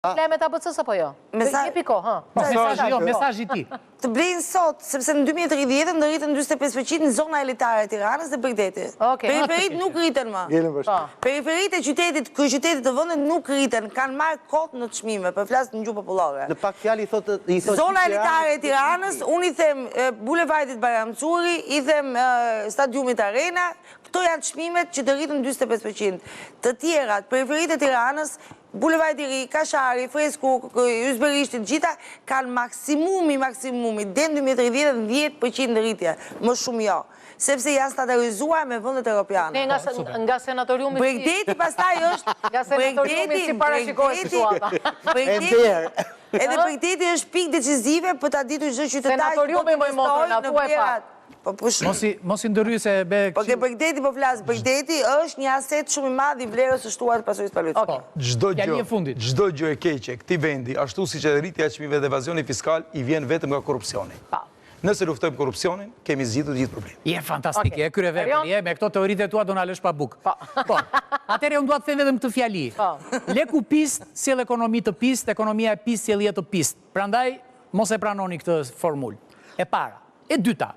Flemet ABC-s apo jo? Jepi kohë, Mesazhi ti. Të blejnë sot, sepse në 2030 ndërritën 45% në zona elitare e Tiranës dhe Bregdetit. Periferit nuk rriten më. Periferit e qytetit, kryeqytetit të vendit nuk rriten, kanë marrë kot në çmime, për flas në gjuhë popullore. Në pak fjalë i thotë zona elitare e Tiranës, unë i them bulevardit Bayram Çuri, i them stadiumit Arena, këto janë çmimet që të rritën 45%. Të tjerat, periferit e Tiranës, Bulevardi Ri, Kashari, Fresku, Ysberishtit, gjitha kanë maksimumi, deri në 2030 10% rritje, më shumë jo, sepse janë statarizuar me vendet europiane. Nga senatoriumi... Bregdeti pastaj është... Nga senatoriumi si parashikohet situata. Edhe Bregdeti është pikë decisive për ta ditur çdo qytetar. Senatoriumi më motor, na thuaj pak. Mos i ndërry se be... Po ke Bregdeti po flas, Bregdeti është një aset shumë i madh i vlerës së shtuar të pasurisë palëtike. Çdo gjë e keqe këtij vendi, ashtu siç edhe rritja e çmimeve dhe evazioni fiskal, i vjen vetëm nga korrupsioni. Nëse luftojmë korrupsionin, kemi zgjidhur gjithë problemin. Je fantastike, e kryevepër, me këto teoritë tua do na lësh pa buk. Po. Atëherë unë dua të them vetëm këtë fjali. Leku pist sjell ekonomi të pist, ekonomia e pist sjell jetë të pist. Prandaj mos e pranoni këtë formulë. E para, e dyta.